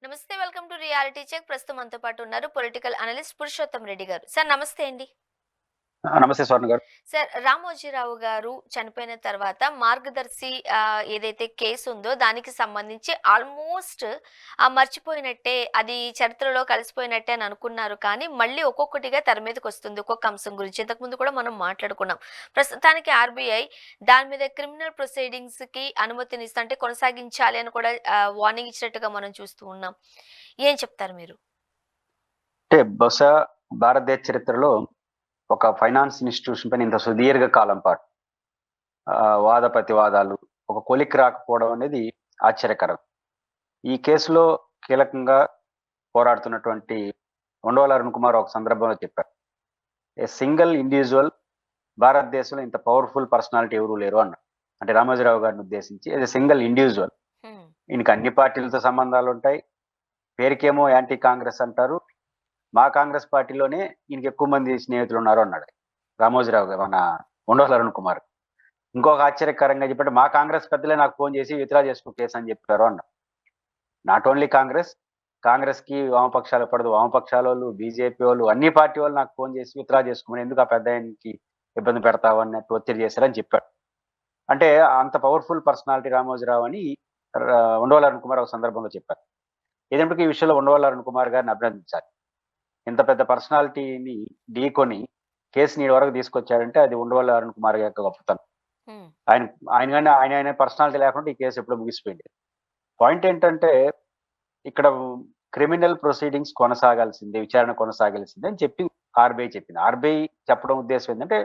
నమస్తే. Welcome to reality check. ప్రస్తుతం మనతో పాటు ఉన్నారు పొలిటికల్ అనలిస్ట్ పురుషోత్తం రెడ్డి గారు. సార్ నమస్తే అండి. నమస్తే స్వర్ణ గారు. సార్, రామోజీరావు గారు చనిపోయిన తర్వాత మార్గదర్శి ఏదైతే కేసు ఉందో దానికి సంబంధించి ఆల్మోస్ట్ మర్చిపోయినట్టే, అది చరిత్రలో కలిసిపోయినట్టే అని అనుకున్నారు. కానీ మళ్ళీ ఒక్కొక్కటిగా తెర మీదకొస్తుంది ఒక్కొక్క అంశం గురించి. ఇంతకుముందు కూడా మనం మాట్లాడుకున్నాం. ప్రస్తుతానికి ఆర్‌బీఐ దాని మీద క్రిమినల్ ప్రొసీడింగ్స్‌కి అనుమతినిస్తా అంటే కొనసాగించాలి అని కూడా వార్నింగ్ ఇచ్చినట్టుగా మనం చూస్తూ ఉన్నాం. ఏం చెప్తారు మీరు? అంటే బహుశా భారతదేశ చరిత్రలో ఒక ఫైనాన్స్ ఇన్‌స్టిట్యూషన్ పైన ఇంత సుదీర్ఘ కాలం పాటు వాద ప్రతివాదాలు, ఒక కొలిక్కి రాకపోవడం అనేది ఆశ్చర్యకరం. ఈ కేసులో కీలకంగా పోరాడుతున్నటువంటి ఉండవల్లి అరుణ్ కుమార్ ఒక సందర్భంలో చెప్పారు. ఏ సింగిల్ ఇండివిడ్యువల్ భారతదేశంలో ఇంత పవర్‌ఫుల్ పర్సనాలిటీ ఎవరు లేరు అన్నారు. అంటే రామోజీరావు గారిని ఉద్దేశించి యాస్ ఎ సింగిల్ ఇండివిడ్యువల్. హ్మ్. ఈయనకి అన్ని పార్టీలతో సంబంధాలుంటాయి. పేరుకేమో యాంటీ కాంగ్రెస్ అంటారు. మా కాంగ్రెస్ పార్టీలోనే ఈయనకి ఎక్కువ మంది స్నేహితులున్నారు అన్నాడు. రామోజీరావు గారు మన ఉండవల్లి అరుణ్ కుమార్. ఇంకొక ఆశ్చర్యకరంగా చెప్పంటే మా కాంగ్రెస్ పెద్దలే నాకు ఫోన్ చేసి విత్‌డ్రా చేసుకో కేసు అని చెప్పారు అన్నాడు. నాట్ ఓన్లీ కాంగ్రెస్‌కి వామపక్షాలకు పడదు. వామపక్షాలోళ్ళు, బీజేపీ వోళ్ళు, అన్ని పార్టీ వాళ్ళు నాకు ఫోన్ చేసి విత్‌డ్రా చేసుకోమని ఎందుకు ఆ పెద్దాయనకి ఇబ్బంది పెడతావు అన్నట్టు ఒత్తిడి చేశారని చెప్పాడు. అంటే అంత పవర్‌ఫుల్ పర్సనాలిటీ రామోజీరావు అని ఉండవల్లి అరుణ్ కుమార్ ఒక సందర్భంలో చెప్పారు. ఏదైనప్పటికీ ఈ విషయంలో ఉండవల్లి అరుణ్ కుమార్ గారిని అభినందించాలి. ఇంత పెద్ద పర్సనాలిటీని ఢీకొని కేసుని ఈడ వరకు తీసుకొచ్చారంటే అది ఉండవల్లి అరుణ్ కుమార్ గారి యొక్క గొప్పతనం. హ్మ్. ఆయన ఆయన గాని ఆయన పర్సనాలిటీ లేకుండా ఈ కేసు ఎప్పుడో ముగిసిపోయిండేది. పాయింట్ ఏంటంటే ఇక్కడ క్రిమినల్ ప్రొసీడింగ్స్ కొనసాగాల్సిందే, విచారణ కొనసాగాల్సిందే అని చెప్పి ఆర్‌బీఐ చెప్పింది. ఆర్‌బీఐ చెప్పడం ఉద్దేశ్యం ఏంటంటే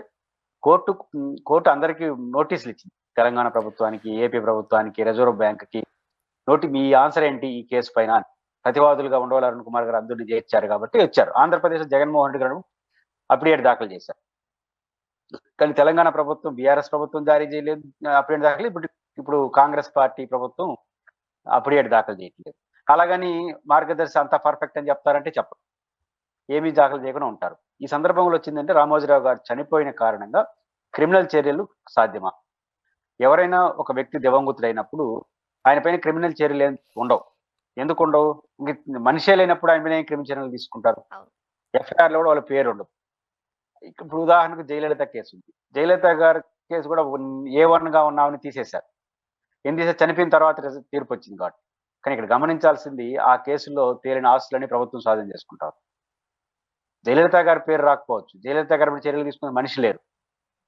కోర్టు అందరికీ నోటీసులు ఇచ్చింది. తెలంగాణ ప్రభుత్వానికి, ఏపీ ప్రభుత్వానికి, రిజర్వ్ బ్యాంక్‌కి మీ ఆన్సర్ ఏంటి ఈ కేసు పైన అని. ప్రతివాదులుగా ఉండవల్లి అరుణ్ కుమార్ గారు అందరిని చేర్చారు కాబట్టి వచ్చారు. ఆంధ్రప్రదేశ్‌లో జగన్మోహన్ రెడ్డి గారు అఫిడవిట్ దాఖలు చేశారు. కానీ తెలంగాణ ప్రభుత్వం, బీఆర్ఎస్ ప్రభుత్వం జారీ చేయలేదు అఫిడవిట్ దాఖలు. ఇప్పుడు కాంగ్రెస్ పార్టీ ప్రభుత్వం అఫిడవిట్ దాఖలు చేయట్లేదు. అలాగని మార్గదర్శి అంతా పర్ఫెక్ట్ అని చెప్తారంటే చెప్పరు. ఏమీ దాఖలు చేయకుండా ఉంటారు. ఈ సందర్భంలో వచ్చిందంటే రామోజీరావు గారు చనిపోయిన కారణంగా క్రిమినల్ చర్యలు సాధ్యమా? ఎవరైనా ఒక వ్యక్తి దివంగతుడైనప్పుడు ఆయన పైన క్రిమినల్ చర్యలు ఉండవు. ఎందుకుండవు? మనిషే లేనప్పుడు ఆయన మీద ఏం క్రిమినల్ చర్యలు తీసుకుంటారు? అవును. ఎఫ్ఐఆర్‌లో కూడా వాళ్ళ పేరుండదు. ఇప్పుడు ఉదాహరణకు జయలలిత కేసు ఉంది. జయలలిత గారి కేసు కూడా ఏ1గా ఉన్న ఆమెని తీసేశారు. ఏం తీసేసారు? చనిపోయిన తర్వాత తీర్పొచ్చింది కాబట్టి. కానీ ఇక్కడ గమనించాల్సింది ఆ కేసులో తేలిన ఆస్తులన్నీ ప్రభుత్వం స్వాధీనం చేసుకుంటారు. జయలలిత గారి పేరు రాకపోవచ్చు. జయలలిత గారి మీద చర్యలు తీసుకునే మనిషి లేరు.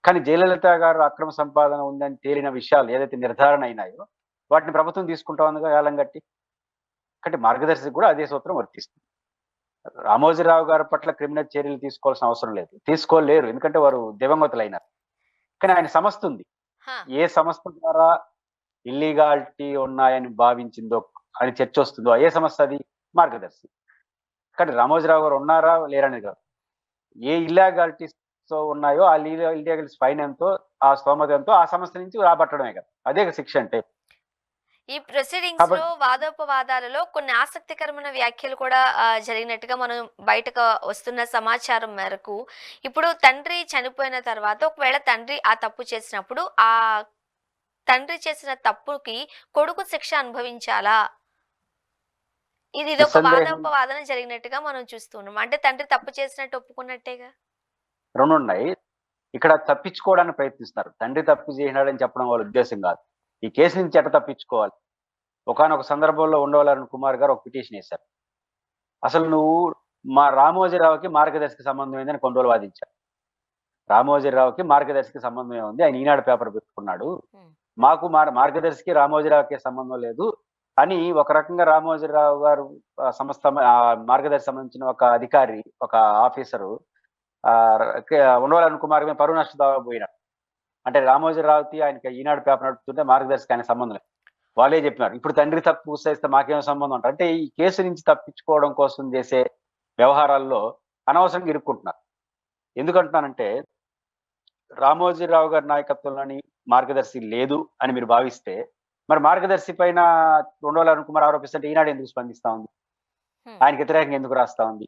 కానీ జయలలిత గారు అక్రమ సంపాదన ఉందని తేలిన విషయాలు ఏదైతే నిర్ధారణ అయినాయో వాటిని ప్రభుత్వం తీసుకుంటా ఉందిగా ఏలం గట్టి. కాబట్టి మార్గదర్శికి కూడా అదే సూత్రం వర్తిస్తుంది. రామోజీరావు గారి పట్ల క్రిమినల్ చర్యలు తీసుకోవాల్సిన అవసరం లేదు. తీసుకోలేరు. ఎందుకంటే వారు దివంగతులైనారు. కానీ ఆయన సంస్థ ఉంది. హా! ఏ సంస్థ ద్వారా ఇల్లీగాలిటీ ఉన్నాయని భావించిందో అని చర్చొస్తుందో ఏ సంస్థ అది? మార్గదర్శి. కానీ రామోజీరావు గారు ఉన్నారా? లేరనేది కాదు. ఏ ఇల్లీగాలిటీస్‌తో ఉన్నాయో ఆ ఇల్లీగల్స్ ఫైన్ ఎంతో, ఆ స్తోమత ఎంతో ఆ సంస్థ నుంచి రాబట్టడమే కదా! అదే శిక్ష అంటే. ఈ ప్రొసీడింగ్స్‌లో కాబట్టి వాదోపవాదాలలో కొన్ని ఆసక్తికరమైన వ్యాఖ్యలు కూడా జరిగినట్టుగా మనం బయటకు వస్తున్న సమాచారం మేరకు, ఇప్పుడు తండ్రి చనిపోయిన తర్వాత ఒకవేళ తండ్రి ఆ తప్పు చేసినప్పుడు, తండ్రి చేసిన తప్పుకి కొడుకు శిక్ష అనుభవించాలా? ఇదొక నిస్సందేహం వాదోపవాదన జరిగినట్టుగా మనం చూస్తున్నాం. అంటే తండ్రి తప్పు చేసినట్టు ఒప్పుకున్నట్టేగా? 2 ఉన్నాయి. ఇక్కడ తప్పించుకోవడానికి ప్రయత్నిస్తున్నారు. తండ్రి తప్పు చేసినాడని చెప్పడం వాళ్ళ ఉద్దేశ్యం కాదు. ఈ కేసు నుంచి ఎట్ట తప్పించుకోవాలి? ఒకానొక సందర్భంలో ఉండవల్లి అరుణ్ కుమార్ గారు ఒక పిటిషన్ ఏశారు. అసలు నువ్వు మా రామోజీరావుకి మార్గదర్శికి సంబంధం ఏందని కొన్ని రోజులు వాదించారు. రామోజీరావుకి మార్గదర్శికి సంబంధం ఏముంది? ఆయన ఈనాడు పేపర్ పెట్టుకున్నాడు. హ్మ్. మాకు మార్గదర్శికి రామోజీరావుకి సంబంధం లేదు అని ఒక రకంగా రామోజీరావు గారు సంస్థ మార్గదర్శి సంబంధించిన ఒక అధికారి, ఒక ఆఫీసరు ఉండవల్లి అరుణ్ కుమార్ మీద పరువు నష్ట దావా పోయినాడు. అంటే రామోజీరావుకి ఆయనకి ఈనాడు పేపర్ నడుపుతుంటే మార్గదర్శికి ఆయనకి సంబంధం లేదు. వాళ్ళే చెప్పినారు. ఇప్పుడు తండ్రి తప్పు చేస్తే మాకేం సంబంధం అంటారు. అంటే ఈ కేసు నుంచి తప్పించుకోవడం కోసం చేసే వ్యవహారాల్లో అనవసరంగా ఇరుక్కుంటున్నారు. ఎందుకంటున్నానంటే రామోజీరావు గారి నాయకత్వంలోని మార్గదర్శి లేదు అని మీరు భావిస్తే, మరి మార్గదర్శి పైన ఉండవల్లి అరుణ్ కుమార్ ఆరోపిస్తుంటే ఈనాడు ఎందుకు స్పందిస్తా ఉంది? హ్మ్. ఆయనకి వ్యతిరేకంగా ఎందుకు రాస్తా ఉంది?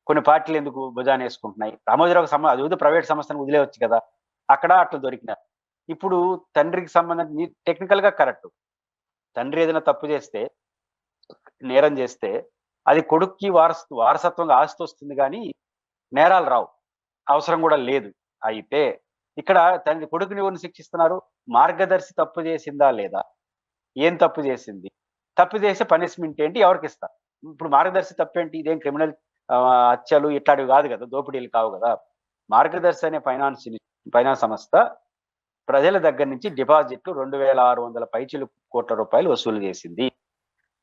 కొన్ని పార్టీలు ఎందుకు భుజానేసుకుంటున్నాయి? రామోజీరావుకి అదేదో ప్రైవేట్ సంస్థని వదిలేయొచ్చు కదా! అక్కడ అట్లా దొరికినారు. ఇప్పుడు తండ్రికి సంబంధించి టెక్నికల్‌గా కరెక్ట్. తండ్రి ఏదైనా తప్పు చేస్తే నేరం చేస్తే అది కొడుక్కి వారసత్వంగా ఆస్తి వస్తుంది కానీ నేరాలు రావు. అవసరం కూడా లేదు. అయితే ఇక్కడ కొడుకుని ఎవరిని శిక్షిస్తున్నారు? మార్గదర్శి తప్పు చేసిందా లేదా? ఏం తప్పు చేసింది? తప్పు చేసే పనిష్మెంట్ ఏంటి? ఎవరికిస్తారు? ఇప్పుడు మార్గదర్శి తప్పేంటి? ఇదేం క్రిమినల్ హత్యలు ఇట్లాంటివి కాదు కదా! దోపిడీలు కావు కదా! మార్గదర్శి అనే ఫైనాన్స్ సంస్థ ప్రజల దగ్గర నుంచి డిపాజిట్లు 2,600 పైచిలుకు కోట్ల రూపాయలు వసూలు చేసింది.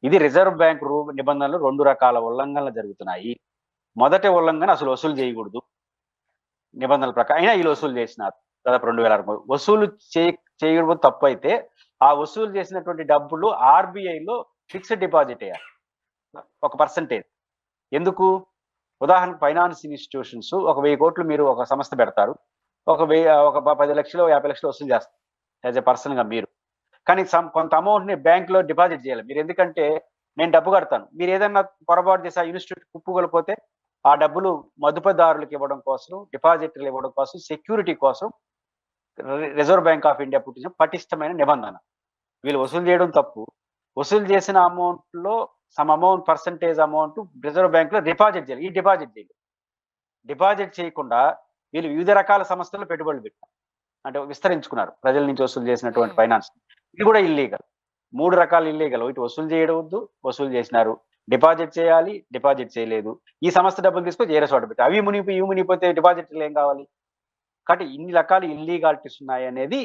ఇది రిజర్వ్ బ్యాంక్ నిబంధనలు 2 రకాల ఉల్లంఘనలు జరుగుతున్నాయి. మొదటి ఉల్లంఘన అసలు వసూలు చేయకూడదు. నిబంధనల ప్రకారం అయినా వీళ్ళు వసూలు చేసినారు. దాదాపు 2,600 వసూలు చేయడం తప్పు అయితే ఆ వసూలు చేసినటువంటి డబ్బులు ఆర్బీఐలో ఫిక్స్డ్ డిపాజిట్ అయ్యారు. ఒక పర్సెంటేజ్. ఎందుకు? ఉదాహరణకు ఫైనాన్స్ ఇన్స్టిట్యూషన్స్ ఒక 1000 కోట్లు మీరు ఒక సంస్థ పెడతారు. ఒక 10 లక్షలు 50 లక్షలు వసూలు చేస్తారు యాజ్ ఎ పర్సన్ గా మీరు. కానీ కొంత అమౌంట్ ని బ్యాంక్ లో డిపాజిట్ చేయాలి మీరు. ఎందుకంటే నేను డబ్బు కడతాను, మీరు ఏదైనా పొరపాటు చేసి ఆ ఇన్స్టిట్యూట్ కుప్పుకొలిపోతే ఆ డబ్బులు మదుపుదారులకు ఇవ్వడం కోసం, డిపాజిటర్లు ఇవ్వడం కోసం, సెక్యూరిటీ కోసం రిజర్వ్ బ్యాంక్ ఆఫ్ ఇండియా పుట్టించిన పటిష్టమైన నిబంధన. వీళ్ళు వసూలు చేయడం తప్పు. వసూలు చేసిన అమౌంట్ లో some amount percentage amount reserve bank లో డిపాజిట్ చేయాలి. ఈ డిపాజిట్ చేయకుండా వీళ్ళు వివిధ రకాల సంస్థల్లో పెట్టుబడులు పెట్టారు. అంటే విస్తరించుకున్నారు ప్రజల నుంచి వసూలు చేసినటువంటి ఫైనాన్స్. ఇది కూడా ఇల్లీగల్. 3 రకాలు ఇల్లీగల్. ఇటు వసూలు చేయడం వద్దు, వసూలు చేసినారు. డిపాజిట్ చేయాలి, డిపాజిట్ చేయలేదు. ఈ సంస్థ డబ్బులు తీసుకొని వేరే చోట పెట్టి అవి మునిగిపోతే డిపాజిట్లు ఏం కావాలి? కాబట్టి ఇన్ని రకాల ఇల్లీగాలిటీస్ ఉన్నాయి అనేది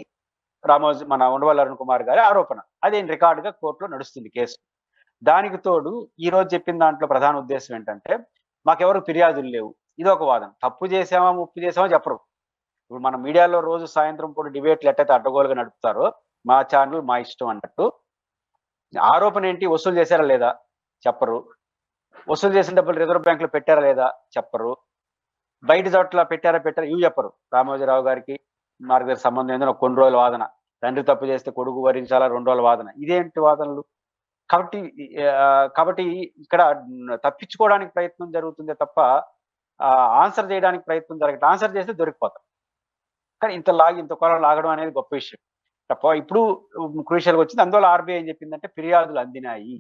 మన ఉండవల్లి అరుణ్ కుమార్ గారి ఆరోపణ. అదే రికార్డుగా కోర్టులో నడుస్తుంది కేసు. దానికి తోడు ఈ రోజు చెప్పిన దాంట్లో ప్రధాన ఉద్దేశం ఏంటంటే మాకెవరు ఫిర్యాదులు లేవు. ఇది ఒక వాదన. తప్పు చేసామా ముప్పు చేసామా చెప్పరు. ఇప్పుడు మన మీడియాలో రోజు సాయంత్రం పూట డిబేట్లు ఎట్టయితే అడ్డగోలుగా నడుపుతారో మా ఛానల్ మా ఇష్టం అన్నట్టు ఆరోపణ ఏంటి? వసూలు చేశారా లేదా చెప్పరు. వసూలు చేసిన డబ్బులు రిజర్వ్ బ్యాంక్ లో పెట్టారా లేదా చెప్పరు. బయట చోట్ల పెట్టారా ఇవి చెప్పరు. రామోజీరావు గారికి మార్గదర్శి సంబంధం ఏందో కొన్ని రోజుల వాదన, తండ్రి తప్పు చేస్తే కొడుకు భరించాలా 2 రోజుల వాదన. ఇదేంటి వాదనలు? కాబట్టి ఇక్కడ తప్పించుకోవడానికి ప్రయత్నం జరుగుతుందే తప్ప ఆన్సర్ చేయడానికి ప్రయత్నం జరగట్లేదు. ఆన్సర్ చేస్తే దొరికిపోతాం. కానీ ఇంత కొలం లాగడం అనేది గొప్ప విషయం. ఇప్పుడు క్రూషియల్గా వచ్చింది. అందువల్ల ఆర్బీఐ ఏం చెప్పిందంటే ఫిర్యాదులు అందినాయి,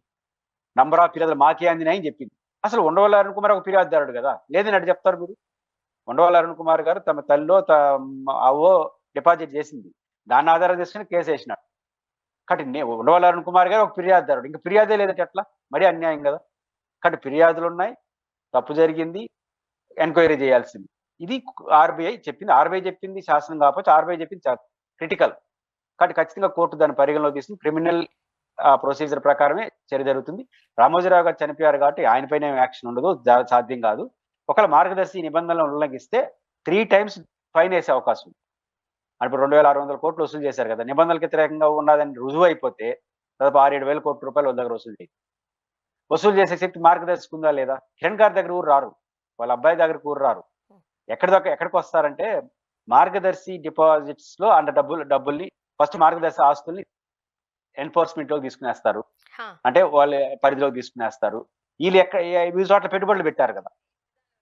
నంబర్ ఆఫ్ ఫిర్యాదులు మాకే అందినాయి అని చెప్పింది. అసలు ఉండవల్లి అరుణ్ కుమార్ ఒక ఫిర్యాదుదారుడు కదా, లేదని అటు చెప్తారు మీరు. ఉండవల్లి అరుణ్ కుమార్ గారు తమ తల్లిలో అవో డిపాజిట్ చేసింది, దాన్ని ఆధారం చేసుకుని కేసు వేసినాడు. కాబట్టి ఉండవల్లి అరుణ్ కుమార్ గారు ఒక ఫిర్యాదుదారుడు, ఇంకా ఫిర్యాదే లేదంటే ఎట్లా? మరీ అన్యాయం కదా. కాబట్టి ఫిర్యాదులు ఉన్నాయి, తప్పు జరిగింది, ఎంక్వైరీ చేయాల్సింది. ఇది ఆర్బీఐ చెప్పింది శాసనం కాకపోతే ఆర్బీఐ చెప్పింది క్రిటికల్. కాబట్టి ఖచ్చితంగా కోర్టు దాన్ని పరిగణలో తీసుకుని క్రిమినల్ ప్రొసీజర్ ప్రకారమే చర్య జరుగుతుంది. రామోజీరావు గారు చనిపోయారు కాబట్టి ఆయన పైన యాక్షన్ ఉండదు, సాధ్యం కాదు. ఒకవేళ మార్గదర్శి నిబంధనలను ఉల్లంఘిస్తే 3 times ఫైన్ వేసే అవకాశం ఉంది. ఇప్పుడు 2,600 కోట్లు వసూలు చేశారు కదా, నిబంధనలకు వ్యతిరేకంగా ఉన్నదని రుజువు అయిపోతే దాదాపు 6-7 వేల కోట్ల రూపాయలు వాళ్ళ దగ్గర వసూలు చేసే శక్తి మార్గదర్శికి ఉందా లేదా? కిరణ్ గారి దగ్గర ఊరు రారు, వాళ్ళ అబ్బాయి దగ్గర ఊరు రారు. ఎక్కడికి వస్తారంటే మార్గదర్శి డిపాజిట్స్ లో అంత డబ్బుల్ని ఫస్ట్ మార్గదర్శి ఆస్తుల్ని ఎన్ఫోర్స్మెంట్ లోకి తీసుకునేస్తారు, అంటే వాళ్ళ పరిధిలోకి తీసుకునేస్తారు. వీళ్ళు వివిధ చోట్ల పెట్టుబడులు పెట్టారు కదా,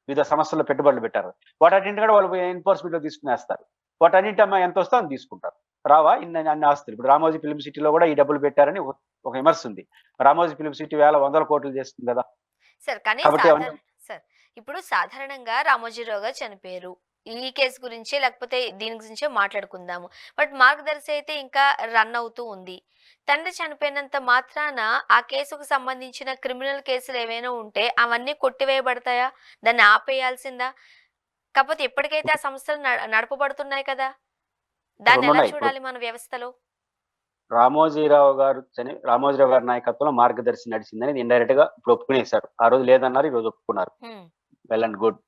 వివిధ సంస్థల్లో పెట్టుబడులు పెట్టారు, వాటన్నింటి కూడా వాళ్ళు ఎన్ఫోర్స్మెంట్ లో తీసుకునేస్తారు. వాటన్నింటి ఎంత వస్తే అని తీసుకుంటారు. రావా అన్ని ఆస్తులు? ఇప్పుడు రామోజీ ఫిల్మ్ సిటీలో కూడా ఈ డబ్బులు పెట్టారని ఒక విమర్శ ఉంది. రామోజీ ఫిల్మ్ సిటీ 100 కోట్లు చేస్తుంది కదా. సార్ కానీ సార్ ఇప్పుడు సాధారణంగా రామోజీరావు గారు చనిపోయారు, ఈ కేసు గురించి లేకపోతే దీని గురించే మాట్లాడుకుందాము. బట్ మార్గదర్శి అయితే ఇంకా రన్ అవుతూ ఉంది. తండ్రి చనిపోయినంత మాత్రాన ఆ కేసుకు సంబంధించిన క్రిమినల్ కేసులు ఏవైనా ఉంటే అవన్నీ కొట్టివేయబడతాయా? దాన్ని ఆపేయాల్సిందా? కాకపోతే ఎప్పటికైతే ఆ సంస్థలు నడపబడుతున్నాయి కదా, దాన్ని ఎలా చూడాలి మన వ్యవస్థలో? రామోజీరావు గారి నాయకత్వంలో మార్గదర్శి నడిచిందని ఇండైరెక్ట్ గా ఇప్పుడు ఒప్పుకునేశారు. ఆ రోజు లేదన్నారు, ఈ రోజు ఒప్పుకున్నారు. Well and good.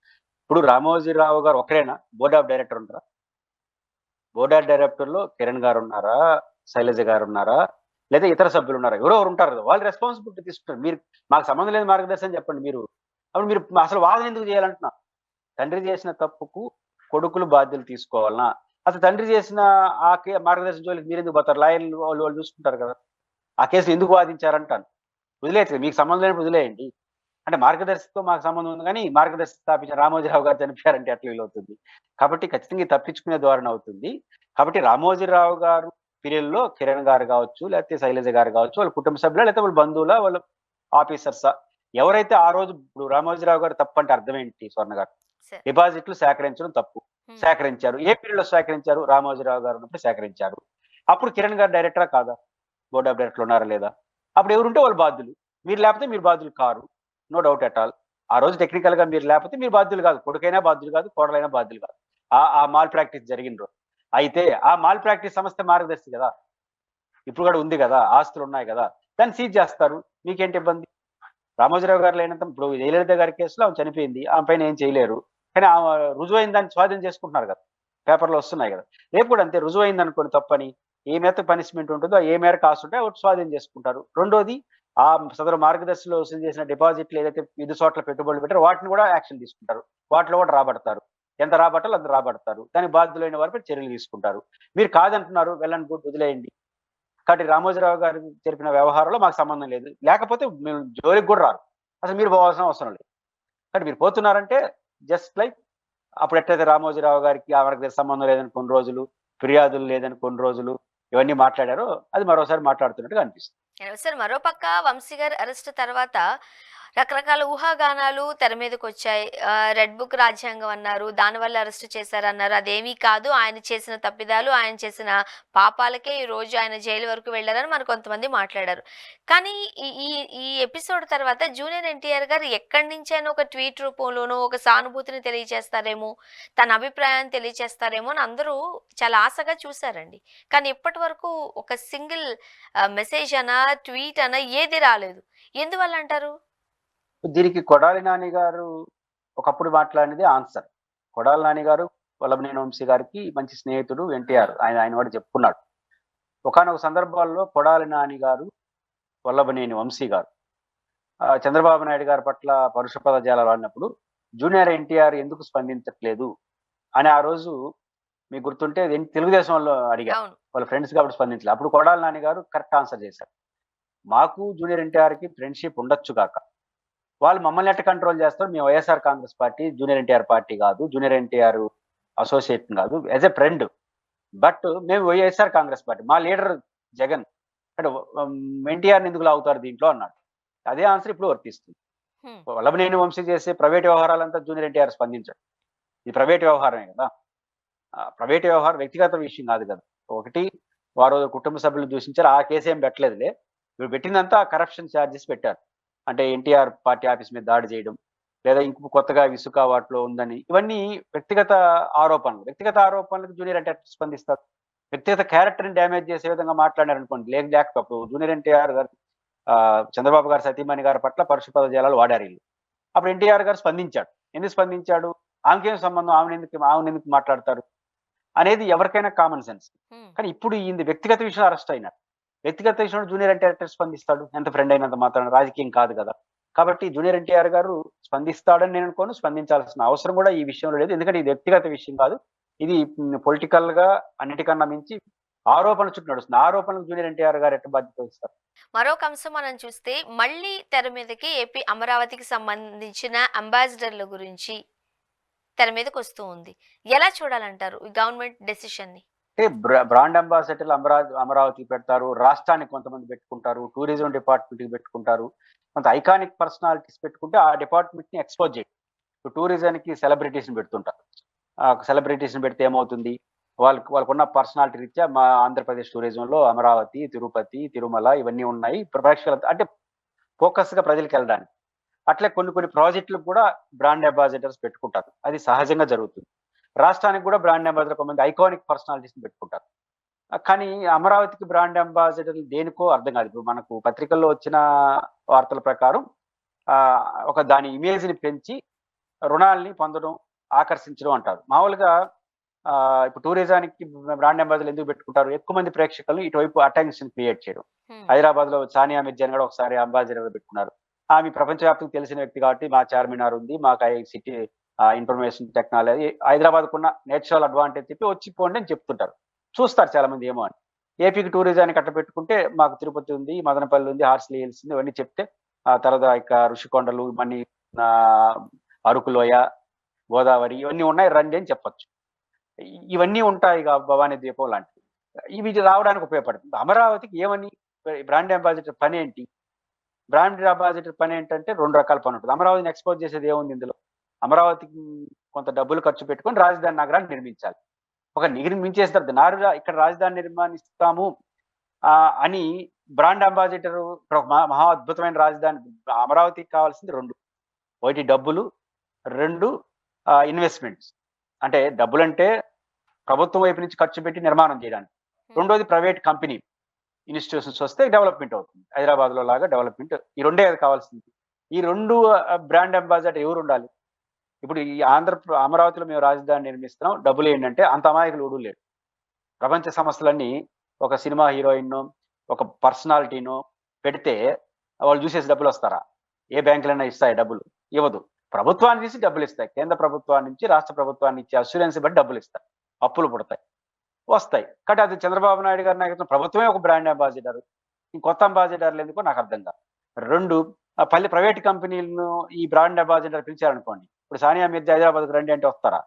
ఇప్పుడు రామోజీరావు గారు ఒకరేనా బోర్డ్ ఆఫ్ డైరెక్టర్ ఉంటారా? బోర్డ్ ఆఫ్ డైరెక్టర్ లో కిరణ్ గారు ఉన్నారా, శైలజ గారు ఉన్నారా, లేదా ఇతర సభ్యులు ఉన్నారా? ఎవరో ఉంటారు కదా, వాళ్ళు రెస్పాన్సిబిలిటీ తీసుకుంటారు. మీరు మాకు సంబంధం లేదు మార్గదర్శనం చెప్పండి. అప్పుడు మీరు అసలు వాదన ఎందుకు చేయాలంటున్నా? తండ్రి చేసిన తప్పుకు కొడుకులు బాధ్యతలు తీసుకోవాలనా? అసలు తండ్రి చేసిన ఆ మార్గదర్శన జోలికి మీరు ఎందుకు పోతారు? లాయర్లు వాళ్ళు చూసుకుంటారు కదా. ఆ కేసులు ఎందుకు వాదించారంటాను. వదిలేదు, మీకు సంబంధం లేనప్పుడు వదిలేయండి. అంటే మార్గదర్శితో మాకు సంబంధం ఉంది, కానీ మార్గదర్శి స్థాపించిన రామోజీరావు గారు చనిపోయారంటే ఎట్లా వీలవుతుంది? కాబట్టి ఖచ్చితంగా తప్పించుకునే ధోరణి అవుతుంది. కాబట్టి రామోజీరావు గారు పీరియడ్లో కిరణ్ గారు కావచ్చు, లేకపోతే శైలజ గారు కావచ్చు, వాళ్ళ కుటుంబ సభ్యులు, లేకపోతే వాళ్ళ బంధువుల, వాళ్ళ ఆఫీసర్సా? ఎవరైతే ఆ రోజు ఇప్పుడు రామోజీరావు గారు తప్పంటే అర్థం ఏంటి స్వర్ణ గారు? సరే. డిపాజిట్లు సేకరించడం తప్పు. హ్మ్. సేకరించారు. ఏ పీరియడ్‌లో సేకరించారు? రామోజీరావు గారు ఉన్నప్పుడు సేకరించారు. అప్పుడు కిరణ్ గారు డైరెక్టరా కాదా? బోర్డ్ ఆఫ్ డైరెక్టర్‌లు ఉన్నారా లేదా? అప్పుడు ఎవరుంటే వాళ్ళు బాధ్యులు. మీరు లేకపోతే మీరు బాధ్యులు కారు. No doubt at all. ఆ రోజు టెక్నికల్‌గా మీరు లేకపోతే మీరు బాధ్యులు కాదు. కొడుకైనా బాధ్యులు కాదు. కోడలైనా బాధ్యులు కాదు. ఆ మాల్ ప్రాక్టీస్ జరిగిన రోజు. అయితే ఆ మాల్ ప్రాక్టీస్ సంస్థ మార్గదర్శి గదా! ఇప్పుడు గూడా ఉంది గదా! ఆస్తులున్నాయి గదా! దాన్ని సీజ్ జేస్తారు. మీకేంటి ఇబ్బంది? రామోజీరావు గారు లేనంత ఇప్పుడు జయలలిత గారి కేసులో ఆమె చనిపోయింది. ఆమె పైన ఏం చేయలేరు. కానీ ఆమె రుజువైన దాన్ని స్వాధీనం చేసుకుంటున్నారు గదా! పేపర్‌లో వస్తున్నాయి గదా! రేపు కూడా అంతే రుజువైందనుకోండి తప్పని, ఏ మేరకు పనిష్మెంట్ ఉంటుందో, ఏ మేరకు ఆస్తుంటే ఒకటి స్వాధీనం చేసుకుంటారు. రెండోది ఆ సదరు మార్గదర్శిలో వసూలు చేసిన డిపాజిట్లు ఏదైతే వివిధ చోట్ల పెట్టుబడులు పెట్టారో వాటిని కూడా యాక్షన్ తీసుకుంటారు. వాటిలో కూడా రాబడతారు. ఎంత రాబట్టాలో అంత రాబడతారు. దానికి బాధ్యులైన వారిపై చర్యలు తీసుకుంటారు. మీరు కాదంటున్నారు. వెల్ అండ్ గుడ్ వదిలేయండి. కాబట్టి రామోజీరావు గారు జరిపిన వ్యవహారంలో మాకు సంబంధం లేదు. లేకపోతే మేము జోలికి గూడా రారు. అసలు మీరు పోవాల్సిన అవసరం లేదు. కానీ మీరు పోతున్నారంటే జస్ట్ లైక్ అప్పుడు ఎట్లయితే రామోజీరావు గారికి ఆవిడకి సంబంధం లేదని కొన్ని రోజులు, ఫిర్యాదులు లేదని కొన్ని రోజులు ఇవన్నీ మాట్లాడారో అది మరోసారి మాట్లాడుతున్నట్టుగా అనిపిస్తుంది. సార్ మరోపక్క వంశీ గారి అరెస్ట్ తర్వాత రకరకాల ఊహాగానాలు తెర మీదకొచ్చాయి. రెడ్ బుక్ రాజ్యాంగం అన్నారు. దానివల్ల అరెస్ట్ చేశారన్నారు. అదేమీ కాదు. ఆయన చేసిన తప్పిదాలు, ఆయన చేసిన పాపాలకే ఈరోజు ఆయన జైలు వరకు వెళ్లారని మరి కొంతమంది మాట్లాడారు. కానీ ఈ ఈ ఈ ఎపిసోడ్ తర్వాత జూనియర్ ఎన్టీఆర్ గారు ఎక్కడి నుంచైనా ఒక ట్వీట్ రూపంలోనో, ఒక సానుభూతిని తెలియజేస్తారేమో, తన అభిప్రాయాన్ని తెలియజేస్తారేమో అని అందరూ చాలా ఆశగా చూసారండి. కానీ ఇప్పటి వరకు ఒక సింగిల్ మెసేజ్ అనా, ట్వీట్ అనా ఏది రాలేదు. ఎందువల్ల అంటారు? దీనికి కొడాలి నాని గారు ఒకప్పుడు మాట్లాడినదే ఆన్సర్. కొడాలి నాని గారు వల్లభనేని వంశీ గారికి మంచి స్నేహితుడు ఎన్టీఆర్. ఆయన కూడా చెప్పుకున్నాడు. ఒకానొక సందర్భాల్లో కొడాలి నాని గారు, వల్లభనేని వంశీ గారు చంద్రబాబు నాయుడు గారి పట్ల పరుష పదజాలాలు వాడినప్పుడు జూనియర్ ఎన్టీఆర్ ఎందుకు స్పందించట్లేదు అని ఆ రోజు మీకు గుర్తుంటే తెలుగుదేశంలో అడిగారు. అవును. వాళ్ళ ఫ్రెండ్స్ కాబట్టి స్పందించలేదు. అప్పుడు కొడాలి నాని గారు కరెక్ట్ ఆన్సర్ చేశారు. మాకు జూనియర్ ఎన్టీఆర్‌కి ఫ్రెండ్‌షిప్ ఉండొచ్చు గాక. వాళ్ళు మమ్మల్ని ఎట్ట కంట్రోల్ చేస్తారు? మేము YSR Congress party, junior NTR party గాదు. జూనియర్ ఎన్టీఆర్ అసోసియేట్ గాదు. As a friend. బట్ మేము వైఎస్ఆర్ కాంగ్రెస్ పార్టీ. మా లీడర్ జగన్. అంటే ఎన్టీఆర్‌ని ఎందుకు లాగుతారు దీంట్లో అన్నాడు. అదే ఆన్సర్ ఇప్పుడు వర్తిస్తుంది. హ్మ్. వల్లభనేని వంశీ చేసే ప్రైవేట్ వ్యవహారాలంతా జూనియర్ ఎన్టీఆర్ స్పందించడు. ఇది ప్రైవేట్ వ్యవహారమే గదా! ప్రైవేట్ వ్యవహారం వ్యక్తిగత విషయం గాదు గదా! ఒకటి వారు కుటుంబ సభ్యులు దూషించారు. ఆ కేసేం పెట్టలేదులే. వీళ్ళు పెట్టిందంతా కరప్షన్ చార్జెస్ పెట్టారు. అంటే ఎన్టీఆర్ పార్టీ ఆఫీస్ మీద దాడి చేయడం. లేదా ఇంకో కొత్తగా ఇసుక వాటిలో ఉందని. ఇవన్నీ వ్యక్తిగత ఆరోపణలు. వ్యక్తిగత ఆరోపణలకు జూనియర్ ఎన్టీఆర్ స్పందిస్తారు. వ్యక్తిగత క్యారెక్టర్‌ని డ్యామేజ్ చేసే విధంగా మాట్లాడారనుకోండి. లేకపోతే జూనియర్ ఎన్టీఆర్ గారు చంద్రబాబు గారి సతీమణి గారి పట్ల పరుష పదజాలాలు వాడారీళ్ళు. అప్పుడు ఎన్టీఆర్ గారు స్పందించాడు. ఎందుకు స్పందించాడు? ఆమెకేం సంబంధం? ఆమెనెందుకు మాట్లాడతారు? అనేది ఎవరికైనా కామన్ సెన్స్. హ్మ్. కానీ ఇప్పుడు ఈయనది వ్యక్తిగత విషయంలో అరెస్ట్ అయినాడు. వ్యక్తిగత విషయంలో జూనియర్ ఎన్టీఆర్ ఎట్లా స్పందిస్తాడు? ఎంత ఫ్రెండ్ అయినంత మాత్రాన రాజకీయం కాదు గదా! కాబట్టి జూనియర్ ఎన్టీఆర్ గారు స్పందిస్తాడని నేను అనుకోను. స్పందించాల్సిన అవసరం గూడా ఈ విషయంలో లేదు. ఎందుకంటే ఇది వ్యక్తిగత విషయం కాదు. ఇది పొలిటికల్‌గా అన్నిటికన్నా మించి ఆరోపణల చుట్టూ నడుస్తుంది. ఆరోపణలకు జూనియర్ ఎన్టీఆర్ గారు ఎట్లా బాధ్యత వహిస్తారు? మరొక అంశం మనం చూస్తే మళ్ళీ తెర మీదకి ఏపీ అమరావతికి సంబంధించిన అంబాసిడర్‌ల గురించి తెర మీదకొస్తూ ఉంది. ఎలా చూడాలంటారు ఈ గవర్నమెంట్ డెసిషన్‌ని? అంటే బ్రాండ్ అంబాసిడర్‌లు అమరావతికి పెడతారు. రాష్ట్రానికి కొంతమంది పెట్టుకుంటారు. టూరిజం డిపార్ట్‌మెంట్‌కి పెట్టుకుంటారు. కొంత ఐకానిక్ పర్సనాలిటీస్ పెట్టుకుంటే ఆ డిపార్ట్‌మెంట్‌ని ఎక్స్‌పోజ్ చేయడం. ఇప్పుడు టూరిజంకి సెలబ్రిటీస్‌ని పెడుతుంటారు. సెలబ్రిటీస్‌ని పెడితే ఏమవుతుంది? వాళ్ళకున్న పర్సనాలిటీ రీత్యా మా ఆంధ్రప్రదేశ్ టూరిజంలో అమరావతి, తిరుపతి, తిరుమల ఇవన్నీ ఉన్నాయి. ప్రేక్షకులంతా అంటే ఫోకస్‌గా ప్రజలకెళ్ళడానికి. అట్లే కొన్ని ప్రాజెక్టులకు కూడా బ్రాండ్ అంబాసిడర్స్ పెట్టుకుంటారు. అది సహజంగా జరుగుతుంది. రాష్ట్రానికి కూడా బ్రాండ్ అంబాసిడర్ కొంతమంది ఐకానిక్ పర్సనాలిటీస్‌ని పెట్టుకుంటారు. కానీ అమరావతికి బ్రాండ్ అంబాసిడర్‌లు దేనికో అర్థం కాదు. ఇప్పుడు మనకు పత్రికల్లో వచ్చిన వార్తల ప్రకారం ఒక దాని ఇమేజ్‌ని పెంచి రుణాల్ని పొందడం, ఆకర్షించడం అంటారు. మామూలుగా ఇప్పుడు టూరిజానికి బ్రాండ్ అంబాసిడర్‌లు ఎందుకు పెట్టుకుంటారు? ఎక్కువ మంది ప్రేక్షకులను ఇటువైపు అటెన్షన్ క్రియేట్ చేయడం. హ్మ్. హైదరాబాద్‌లో సానియా మిర్జాని కూడా ఒకసారి అంబాసిడర్‌గా పెట్టుకున్నారు. ఆమె ప్రపంచవ్యాప్తంగా తెలిసిన వ్యక్తి కాబట్టి మా చార్మినార్ ఉంది. మాకు సిటీ ఇన్ఫర్మేషన్ టెక్నాలజీ హైదరాబాద్‌కున్న నేచురల్ అడ్వాంటేజ్ చెప్పి వచ్చి పోండి అని చెప్తుంటారు. చూస్తారు చాలా మంది ఏమో అని. ఏపీకి టూరిజానికి అట్ట పెట్టుకుంటే మాకు తిరుపతి ఉంది, మదనపల్లి ఉంది, హార్సిలీ హిల్స్ ఉంది ఇవన్నీ చెప్తే ఆ తర్వాత ఇక ఋషికొండలు ఇవన్నీ అరకు లోయ, గోదావరి ఇవన్నీ ఉన్నాయి రండి అని చెప్పొచ్చు. ఇవన్నీ ఉంటాయిగా భవానీ ద్వీపం లాంటివి. ఇవి రావడానికి ఉపయోగపడుతుంది. అమరావతికి ఏమని బ్రాండ్ అంబాసిడర్ పనేంటి? బ్రాండ్ అంబాసిడర్ పని ఏంటంటే 2 రకాల పని ఉంటుంది. అమరావతిని ఎక్స్‌పోజ్ చేసేది ఏముంది ఇందులో? అమరావతికి కొంత డబ్బులు ఖర్చు పెట్టుకొని రాజధాని నగరాన్ని నిర్మించాలి. ఒక నిర్మించేస్తారు. ఇక్కడ రాజధాని నిర్మాణిస్తాము అని బ్రాండ్ అంబాసిడర్ ఇక్కడ ఒక మహా అద్భుతమైన రాజధాని అమరావతికి కావాల్సింది 2. ఒకటి డబ్బులు, 2 ఇన్వెస్ట్‌మెంట్స్. అంటే డబ్బులంటే ప్రభుత్వం వైపు నుంచి ఖర్చు పెట్టి నిర్మాణం చేయడానికి. రెండోది ప్రైవేట్ కంపెనీ ఇన్‌స్టిట్యూషన్స్ వస్తే డెవలప్‌మెంట్ అవుతుంది. హైదరాబాద్‌లో లాగా డెవలప్‌మెంట్. ఈ రెండే కదా కావాల్సింది. ఈ 2 బ్రాండ్ అంబాసిడర్ ఎవరుండాలి? ఇప్పుడు ఈ అమరావతిలో మేము రాజధాని నిర్మిస్తున్నాం. డబ్బులేంటంటే అంత అమాయకులు ఎవడు లేడు. ప్రపంచ సంస్థలన్నీ ఒక సినిమా హీరోయిన్‌నో, ఒక పర్సనాలిటీనో పెడితే వాళ్ళు చూసేసి డబ్బులొస్తారా? ఏ బ్యాంకులైనా ఇస్తాయా డబ్బులు? ఇవ్వదు. ప్రభుత్వాన్ని తీసి డబ్బులిస్తాయి. కేంద్ర ప్రభుత్వాన్ని నుంచి రాష్ట్ర ప్రభుత్వాన్ని ఇచ్చే అష్యూరెన్స్ బట్టి డబ్బులిస్తాయి. అప్పులు పుడతాయి. వస్తాయి. కాబట్టి అది చంద్రబాబు నాయుడు గారి నాయకత్వం ప్రభుత్వమే ఒక బ్రాండ్ అంబాసిడర్. ఈ కొత్త అంబాసిడర్లు ఎందుకో నాకు అర్థం కాదు. 2 ప్రైవేట్ కంపెనీలను ఈ బ్రాండ్ అంబాసిడర్ పిలిచారనుకోండి. ఇప్పుడు సానియా మిర్జా హైదరాబాద్‌కి రండి అంటే వస్తారా?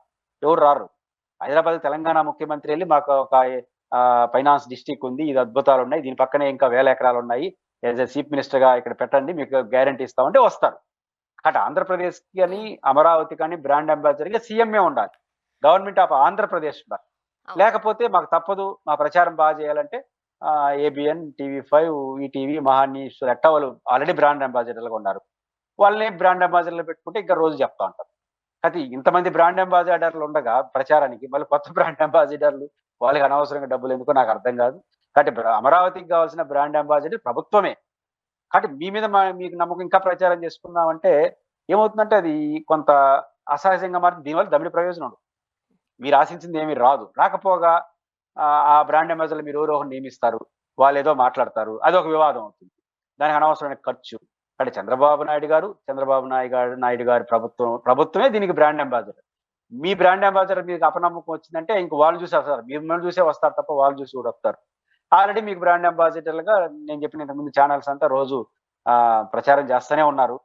ఎవరు రారు. హైదరాబాద్ తెలంగాణ ముఖ్యమంత్రి ఎళ్లి మాకు ఒక ఫైనాన్స్ డిస్ట్రిక్ట్ ఉంది. ఇది అద్భుతాలున్నాయి. దీని పక్కనే ఇంకా 1000 ఎకరాలున్నాయి. యాస్ ఎ చీఫ్ మినిస్టర్‌గా ఇక్కడ పెట్టండి. మీకు గ్యారంటీ ఇస్తామంటే వస్తారు. కాబట్టి ఆంధ్రప్రదేశ్‌కి అని, అమరావతి కానీ బ్రాండ్ అంబాసిడర్‌గా సీఎంఏ ఉండాలి. గవర్నమెంట్ ఆఫ్ ఆంధ్రప్రదేశ్ ఉండాలి. లేకపోతే మాకు తప్పదు. మా ప్రచారం బాగా చేయాలంటే ఏబిఎన్, టీవీ5, ఈటీవీ, మహాన్యూస్ ఎట్టా వాళ్ళు ఆల్రెడీ బ్రాండ్ అంబాసిడర్‌లుగా ఉన్నారు. వాళ్ళని బ్రాండ్ అంబాసిడర్‌లు పెట్టుకుంటే ఇంకా రోజు చెప్తా ఉంటారు. అయితే ఇంతమంది బ్రాండ్ అంబాసిడర్‌లు ఉండగా ప్రచారానికి మళ్ళీ కొత్త బ్రాండ్ అంబాసిడర్‌లు వాళ్ళకి అనవసరంగా డబ్బులు ఎందుకో నాకు అర్థం కాదు. కాబట్టి అమరావతికి కావాల్సిన బ్రాండ్ అంబాసిడర్ ప్రభుత్వమే. కాబట్టి మీ మీద మీకు నమ్మకం ఇంకా ప్రచారం చేసుకుందామంటే ఏమవుతుందంటే అది కొంత అసహజంగా మారి దీనివల్ల దమిడి ప్రయోజనం ఉండదు. మీరు ఆశించింది ఏమీ రాదు. రాకపోగా ఆ బ్రాండ్ అంబాసిడర్‌లు మీరు ఎవరో ఒకరిని నియమిస్తారు. వాళ్ళేదో మాట్లాడతారు. అదొక వివాదం అవుతుంది. దానికి అనవసరమైన ఖర్చు. అంటే చంద్రబాబు నాయుడు గారి ప్రభుత్వమే దీనికి బ్రాండ్ అంబాసిడర్. మీ బ్రాండ్ అంబాసిడర్ మీకు అపనమ్మకం వచ్చిందంటే ఇంక వాళ్ళు చూసే వస్తారు. మిమ్మల్ని చూసే వస్తారు తప్ప వాళ్ళు చూసి కూడా వస్తారు. ఆల్రెడీ మీకు బ్రాండ్ అంబాసిడర్‌లుగా నేను చెప్పిన ఇంతకుముందు ఛానల్స్ అంతా రోజు ప్రచారం చేస్తూనే ఉన్నారు.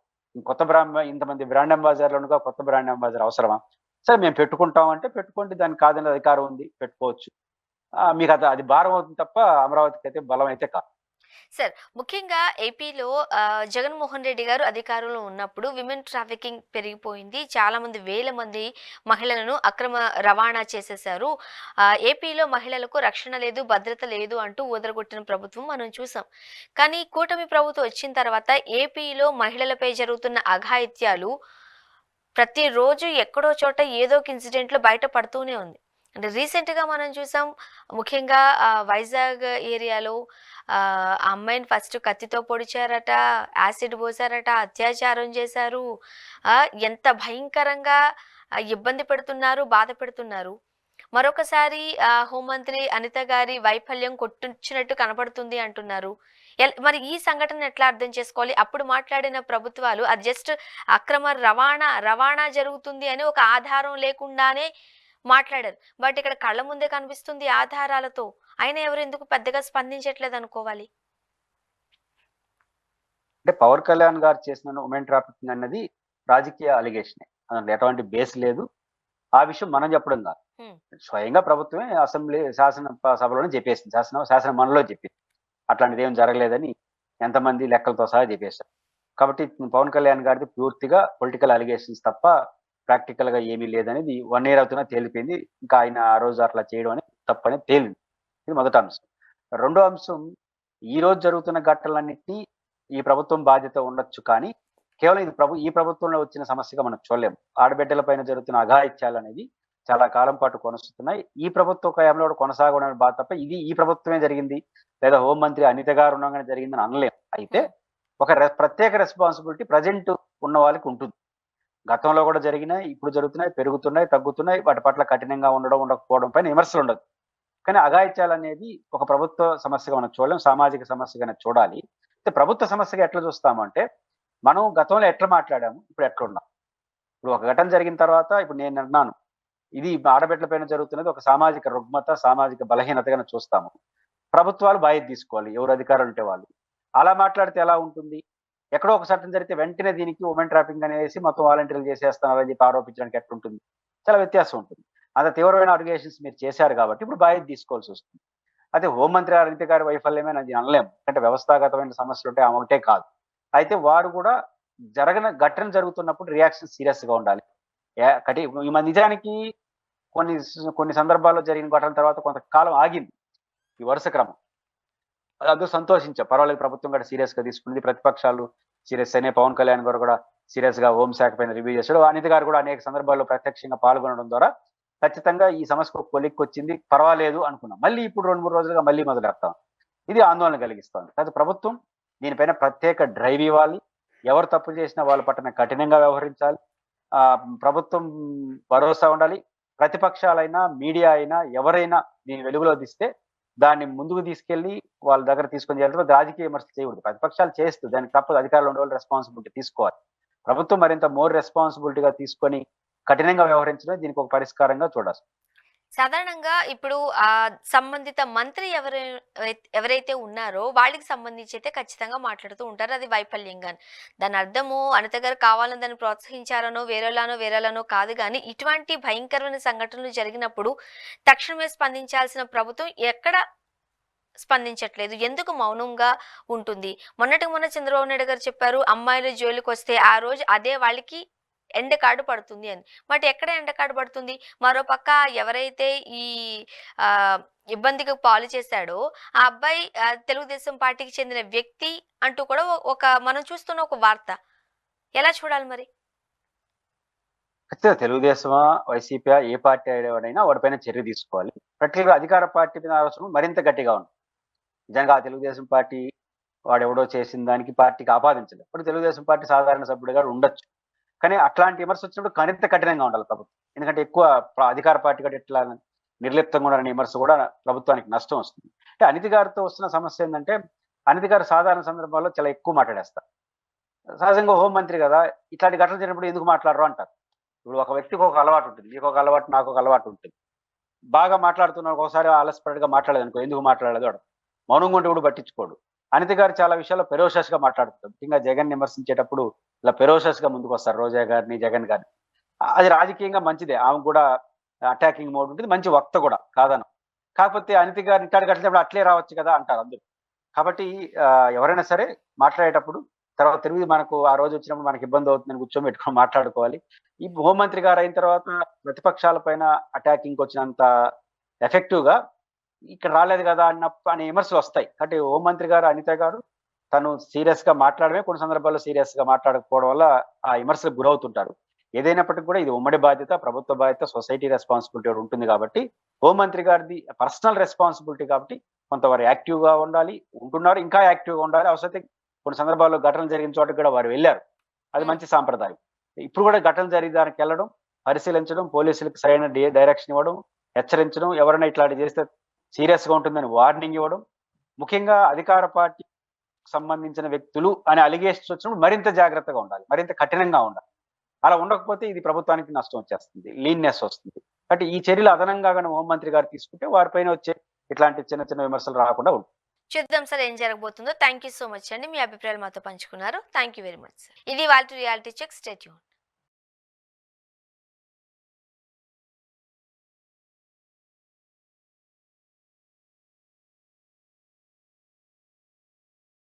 ఇంతమంది బ్రాండ్ అంబాసిడర్‌లు ఉండగా కొత్త బ్రాండ్ అంబాసిడర్ అవసరమా? సరే మేము పెట్టుకుంటాం అంటే పెట్టుకోండి. దానికి కాదనే అధికారం ఉంది. పెట్టుకోవచ్చు. మీకు అది భారం అవుతుంది తప్ప అమరావతికైతే బలం అయితే కాదు. సార్, ముఖ్యంగా ఏపీలో జగన్మోహన్ రెడ్డి గారు అధికారంలో ఉన్నప్పుడు విమెన్ ట్రాఫికింగ్ పెరిగిపోయింది. చాలామంది వేల మంది మహిళలను అక్రమ రవాణా చేసేశారు. ఏపీలో మహిళలకు రక్షణ లేదు, భద్రత లేదు అంటూ ఊదరగొట్టిన ప్రభుత్వం మనం చూసాం. కానీ కూటమి ప్రభుత్వం వచ్చిన తర్వాత ఏపీలో మహిళలపై జరుగుతున్న అఘాయిత్యాలు ప్రతిరోజు ఎక్కడో చోట ఏదో ఒక ఇన్సిడెంట్లో బయటపడుతూనే ఉంది. అంటే రీసెంట్‌గా మనం చూసాం. ముఖ్యంగా వైజాగ్ ఏరియాలో ఆ అమ్మాయిని ఫస్ట్ కత్తితో పొడిచారట, యాసిడ్ పోసారట, అత్యాచారం చేశారు. ఎంత భయంకరంగా ఇబ్బంది పెడుతున్నారు, బాధ పెడుతున్నారు. మరొకసారి హోంమంత్రి అనిత గారి వైఫల్యం కొట్టొచ్చినట్టు కనపడుతుంది అంటున్నారు. మరి ఈ సంఘటన ఎట్లా అర్థం చేసుకోవాలి? అప్పుడు మాట్లాడిన ప్రభుత్వాలు అది జస్ట్ అక్రమ రవాణా జరుగుతుంది అని ఒక ఆధారం లేకుండానే మాట్లాడారు. బట్ ఇక్కడ కళ్ళ ముందే కనిపిస్తుంది ఆధారాలతో. అయినా ఎవరు ఎందుకు పెద్దగా స్పందించట్లేదు అనుకోవాలి? అంటే పవన్ కళ్యాణ్ గారు చేసిన ఉమెన్ ట్రాఫికింగ్ అన్నది రాజకీయ అలిగేషనే. అందులో ఎటువంటి బేస్ లేదు. ఆ విషయం మనం చెప్పడం కాదు. స్వయంగా ప్రభుత్వమే అసెంబ్లీ సభలోనే చెప్పేసింది. శాసన మండలిలో చెప్పింది. అట్లాంటిది ఏం జరగలేదని ఎంతమంది లెక్కలతో సహా చెప్పేశారు. కాబట్టి పవన్ కళ్యాణ్ గారిది పూర్తిగా పొలిటికల్ అలిగేషన్స్ తప్ప ప్రాక్టికల్ గా ఏమీ లేదనేది 1 ఇయర్ అవుతున్నా తేలిపోయింది. ఇంకా ఆయన ఆ రోజు అట్లా చేయడం అనేది తప్పని తేలింది. ఇది మొదటి అంశం. రెండో అంశం, ఈ రోజు జరుగుతున్న ఘటనలన్నింటినీ ఈ ప్రభుత్వం బాధ్యత ఉండొచ్చు. కానీ కేవలం ఈ ప్రభుత్వంలో వచ్చిన సమస్యగా మనం చూడలేము. ఆడబిడ్డల పైన జరుగుతున్న అఘాయిత్యాలు అనేది చాలా కాలం పాటు కొనసాగుతున్నాయి. ఈ ప్రభుత్వ హయాంలో కూడా కొనసాగడం బాధ తప్ప ఇది ఈ ప్రభుత్వమే జరిగింది లేదా హోంమంత్రి అనిత గారు ఉండగానే జరిగిందని అనలేం. అయితే ఒక ప్రత్యేక రెస్పాన్సిబిలిటీ ప్రజెంట్ ఉన్న వాళ్ళకి ఉంటుంది. గతంలో కూడా జరిగినాయి, ఇప్పుడు జరుగుతున్నాయి, పెరుగుతున్నాయి, తగ్గుతున్నాయి. వాటి పట్ల కఠినంగా ఉండకపోవడం పైన విమర్శలు ఉండదు. కానీ అఘాయిత్యాలు అనేది ఒక ప్రభుత్వ సమస్యగా మనం చూడలేం, సామాజిక సమస్యగానే చూడాలి. అయితే ప్రభుత్వ సమస్యగా ఎట్లా చూస్తాము అంటే, మనం గతంలో ఎట్లా మాట్లాడాము, ఇప్పుడు ఎట్లా ఉన్నాం. ఇప్పుడు ఒక ఘటన జరిగిన తర్వాత ఇప్పుడు నేను అన్నాను, ఇది ఆడబిడ్డల పైన జరుగుతున్నది ఒక సామాజిక రుగ్మత, సామాజిక బలహీనతగా చూస్తాము. ప్రభుత్వాలు బాధ్యత తీసుకోవాలి, ఎవరు అధికారులు ఉంటే వాళ్ళు. అలా మాట్లాడితే ఎలా ఉంటుంది? ఎక్కడో ఒక చట్టం జరిగితే వెంటనే దీనికి ఉమెన్ ట్రాఫికింగ్ అనేసి మొత్తం వాలంటీర్లు చేసేస్తున్నారని చెప్పి ఆరోపించడానికి ఎట్లుంటుంది? చాలా వ్యత్యాసం ఉంటుంది. అంత తీవ్రమైన అలిగేషన్స్ మీరు చేశారు కాబట్టి ఇప్పుడు బాధ్యత తీసుకోవాల్సి వస్తుంది. అదే హోంమంత్రి అనిత గారి వైఫల్యమే అని అనలేము. అంటే వ్యవస్థాగతమైన సమస్యలు ఉంటే ఆమె ఒకటే కాదు. అయితే వారు కూడా ఘటన జరుగుతున్నప్పుడు రియాక్షన్ సీరియస్ గా ఉండాలి. నిజానికి కొన్ని సందర్భాల్లో జరిగిన ఘటనల తర్వాత కొంతకాలం ఆగింది ఈ వరుస క్రమం. అందుకు సంతోషించా. పర్వాలేదు, ప్రభుత్వం కూడా సీరియస్‌గా తీసుకుంది. ప్రతిపక్షాలు సీరియస్ అయినాయి. పవన్ కళ్యాణ్ గారు కూడా సీరియస్‌గా హోంశాఖ పైన రివ్యూ చేశాడు. అనిత గారు కూడా అనేక సందర్భాల్లో ప్రత్యక్షంగా పాల్గొనడం ద్వారా ఖచ్చితంగా ఈ సమస్యకు ఒక కొలిక్కొచ్చింది. పర్వాలేదు అనుకున్నాం. మళ్ళీ ఇప్పుడు 2, 3 రోజులుగా మళ్ళీ మొదలెడతాం. ఇది ఆందోళన కలిగిస్తోంది. అయితే ప్రభుత్వం దీనిపైన ప్రత్యేక డ్రైవ్ ఇవ్వాలి. ఎవరు తప్పు చేసినా వాళ్ళ పట్ల కఠినంగా వ్యవహరించాలి. ప్రభుత్వం భరోసా ఉండాలి. ప్రతిపక్షాలైనా, మీడియా అయినా ఎవరైనా దీన్ని వెలుగులో తీస్తే దాన్ని ముందుకు తీసుకెళ్ళి వాళ్ళ దగ్గర తీసుకొని చేయాలి. రాజకీయ విమర్శలు చేయకూడదు. ప్రతిపక్షాలు చేస్తూ దానికి తప్పదు. అధికారంలో ఉండేవాళ్ళు రెస్పాన్సిబిలిటీ తీసుకోవాలి. ప్రభుత్వం మరింత మోర్ రెస్పాన్సిబిలిటీగా తీసుకొని కఠినంగా వ్యవహరించడం దీనికి ఒక పరిష్కారంగా చూడాలి. సాధారణంగా ఇప్పుడు సంబంధిత మంత్రి ఎవరైతే ఉన్నారో వాళ్ళకి సంబంధించి అయితే ఖచ్చితంగా మాట్లాడుతూ ఉంటారు. అది వైఫల్యంగాని. దాని అర్థము అనిత గారు కావాలని దాన్ని ప్రోత్సహించారనో, వేరేలానో కాదు గానీ, ఇటువంటి భయంకరమైన సంఘటనలు జరిగినప్పుడు తక్షణమే స్పందించాల్సిన ప్రభుత్వం ఎక్కడ స్పందించట్లేదు? ఎందుకు మౌనంగా ఉంటుంది? మొన్నటికి మొన్న చంద్రబాబు నాయుడు గారు చెప్పారు, అమ్మాయిలు జైలుకొస్తే ఆ రోజు అదే వాళ్ళకి ఎండ్ కార్డ్ పడుతుంది అని. బట్ ఎక్కడ ఎండ్ కార్డ్ పడుతుంది? మరోపక్క ఎవరైతే ఈ ఇబ్బందికి పాలు చేశాడో ఆ అబ్బాయి తెలుగుదేశం పార్టీకి చెందిన వ్యక్తి అంటూ కూడా ఒక మనం చూస్తున్న ఒక వార్త. ఎలా చూడాలి మరి? ఖచ్చితంగా తెలుగుదేశమా, వైసీపీయా, ఏ పార్టీ వాడైనా వాడిపైన చర్య తీసుకోవాలి. పర్టికులర్‌గా అధికార పార్టీ మీద ఆలోచన మరింత గట్టిగా ఉంది. నిజంగా ఆ తెలుగుదేశం పార్టీ వాడెవడో చేసిన దానికి పార్టీకి ఆపాదించలేదు. ఇప్పుడు తెలుగుదేశం పార్టీ సాధారణ సభ్యుడిగా ఉండొచ్చు. కానీ అట్లాంటి విమర్శ వచ్చినప్పుడు మరింత కఠినంగా ఉండాలి ప్రభుత్వం. ఎందుకంటే ఎక్కువ అధికార పార్టీ కూడా ఇట్లా నిర్లిప్తంగా ఉండాలనే విమర్శ కూడా ప్రభుత్వానికి నష్టం వస్తుంది. అంటే అనిత గారితో వస్తున్న సమస్య ఏంటంటే, అనిత గారు సాధారణ సందర్భాల్లో చాలా ఎక్కువ మాట్లాడేస్తారు. సహజంగా హోంమంత్రి కదా, ఇట్లాంటి ఘటనలు జరిగినప్పుడు ఎందుకు మాట్లాడరు అంటారు. ఇప్పుడు ఒక వ్యక్తికి ఒక అలవాటు ఉంటుంది. నీకు ఒక అలవాటు, నాకు ఒక అలవాటు ఉంటుంది. బాగా మాట్లాడుతున్న ఒకసారి అలసపడగా మాట్లాడలేదనుకో, ఎందుకు మాట్లాడలేదు అడగ. మౌనంగా ఉంటే కూడా పట్టించుకోడు. అనిత గారు చాలా విషయాల్లో ఫెరోషియస్ గా మాట్లాడుతారు. ముఖ్యంగా జగన్ విమర్శించేటప్పుడు ఇలా ఫెరోషియస్ గా ముందుకొస్తారు. రోజా గారిని, జగన్ గారిని. అది రాజకీయంగా మంచిదే. ఆమె కూడా అటాకింగ్ మోడ్ ఉంటుంది. మంచి వక్త కూడా కాదనం. కాకపోతే అనిత గారు ఇట్లాంటి ఘటనప్పుడు అట్లే రావచ్చు కదా అంటారు అందరూ. కాబట్టి ఎవరైనా సరే మాట్లాడేటప్పుడు తర్వాత తిరిగి మనకు ఆ రోజు వచ్చినప్పుడు మనకి ఇబ్బంది అవుతుందని కూర్చోబెట్టుకొని మాట్లాడుకోవాలి. ఈ హోంమంత్రి గారు అయిన తర్వాత ప్రతిపక్షాల పైన అటాకింగ్ వచ్చినంత ఎఫెక్టివ్ గా ఇక్కడ రాలేదు కదా అనే విమర్శలు వస్తాయి. కాబట్టి హోంమంత్రి గారు అనిత గారు తను సీరియస్ గా మాట్లాడమే కొన్ని సందర్భాల్లో సీరియస్ గా మాట్లాడకపోవడం వల్ల ఆ విమర్శలకు గురవుతుంటారు. ఏదైనప్పటికీ కూడా ఇది ఉమ్మడి బాధ్యత, ప్రభుత్వ బాధ్యత, సొసైటీ రెస్పాన్సిబిలిటీ ఉంటుంది కాబట్టి హోంమంత్రి గారిది పర్సనల్ రెస్పాన్సిబిలిటీ కాబట్టి కొంతవారు యాక్టివ్ గా ఉండాలి, ఉంటున్నారు, ఇంకా యాక్టివ్ గా ఉండాలి. అవసరమైతే కొన్ని సందర్భాల్లో ఘటనలు జరిగిన చోటకి కూడా వారు వెళ్ళారు. అది మంచి సాంప్రదాయం. ఇప్పుడు కూడా ఘటనలు జరిగిన దానికి వెళ్ళడం, పరిశీలించడం, పోలీసులకు సరైన డైరెక్షన్ ఇవ్వడం, హెచ్చరించడం, ఎవరైనా ఇట్లాంటి చేస్తే సీరియస్ గా ఉంటుందని వార్నింగ్ ఇవ్వడం, ముఖ్యంగా అధికార పార్టీ సంబంధించిన వ్యక్తులు అనే అలిగేషన్స్ వచ్చినప్పుడు మరింత జాగ్రత్తగా ఉండాలి, మరింత కఠినంగా ఉండాలి. అలా ఉండకపోతే ఇది ప్రభుత్వానికి నష్టం వచ్చేస్తుంది, లీన్నెస్ వస్తుంది. కాబట్టి ఈ చర్యలు అదనంగా హోంమంత్రి గారు తీసుకుంటే వారిపైన వచ్చే ఇట్లాంటి చిన్న చిన్న విమర్శలు రాకుండా ఉంటుంది. చూద్దాం సార్ ఏం జరగబోతుందో. థ్యాంక్ యూ సో మచ్ అండి. మీ అభిప్రాయాలు మాతో పంచుకున్నారు. Thank you very much sir. ఇది వాళ్ళ రియాలిటీ చెక్. Stay tune.